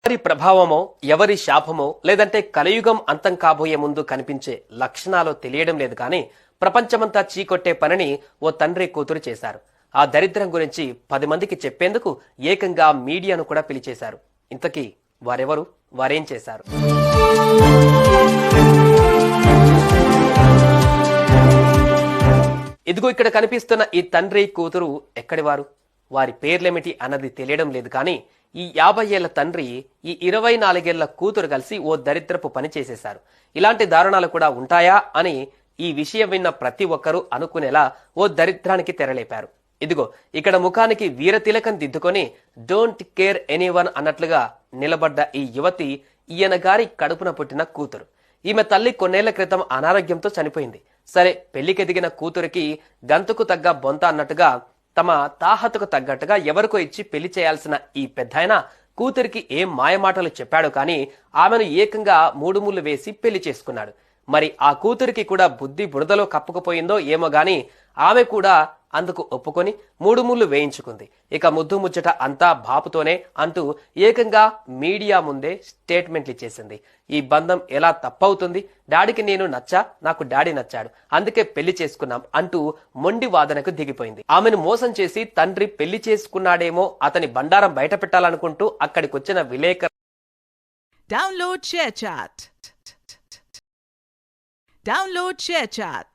ఎవరి ప్రభావమో ఎవరి శాపమో లేదంటే కలియుగం అంతం కాబోయే ముందు కనిపించే లక్షణాలు తెలియడం లేదు కానీ ప్రపంచమంతా చీకొట్టే పనిని ఓ తండ్రి కూతురు చేశారు. ఆ దరిద్రం గురించి 10 మందికి చెప్పేందుకు ఏకంగా మీడియాను కూడా పిలిచేశారు. ఇంతకీ వారెవరు, వారేం చేశారు? ఇదిగో ఇక్కడ కనిపిస్తున్న ఈ తండ్రి కూతురు ఎక్కడివారు, వారి పేర్లేమిటి అన్నది తెలియడం లేదు కానీ ఈ 50 ఏళ్ల తండ్రి ఈ 24 ఏళ్ల కూతురు కలిసి ఓ దరిద్రపు పని చేసేశారు. ఇలాంటి దారుణాలు కూడా ఉంటాయా అని ఈ విషయం విన్న ప్రతి ఒక్కరూ అనుకునేలా ఓ దరిద్రానికి తెరలేపారు. ఇదిగో ఇక్కడ ముఖానికి వీరతిలకం దిద్దుకొని డోంట్ కేర్ ఎనీవన్ అన్నట్లుగా నిలబడ్డ ఈ యువతి ఈయన గారి కడుపున పుట్టిన కూతురు. ఈమె తల్లి కొన్నేళ్ల క్రితం అనారోగ్యంతో చనిపోయింది. సరే, పెళ్లికెదిగిన కూతురికి గంతుకు తగ్గ బొంత అన్నట్టుగా తమ తాహతకు తగ్గట్టుగా ఎవరికో ఇచ్చి పెళ్లి చేయాల్సిన ఈ పెద్దాయన కూతురికి ఏం మాయమాటలు చెప్పాడు కానీ ఆమెను ఏకంగా 3 ముళ్ళు వేసి పెళ్లి చేసుకున్నాడు. మరి ఆ కూతురికి కూడా బుద్ధి బురదలో కప్పుకుపోయిందో ఏమో గాని ఆమె కూడా అందుకు ఒప్పుకొని 3 ముళ్ళు వేయించుకుంది. ఇక ముద్దు ముచ్చట అంతా బాపుతోనే అంటూ ఏకంగా మీడియా ముందే స్టేట్మెంట్లు ఇచ్చేసింది. ఈ బంధం ఎలా తప్పవుతుంది, డాడీకి నేను నచ్చా, నాకు డాడీ నచ్చాడు, అందుకే పెళ్లి చేసుకున్నాం అంటూ మొండి వాదనకు దిగిపోయింది. ఆమెను మోసం చేసి తండ్రి పెళ్లి చేసుకున్నాడేమో అతని బండారం బయట పెట్టాలనుకుంటూ అక్కడికొచ్చిన విలేకరు Download ShareChat.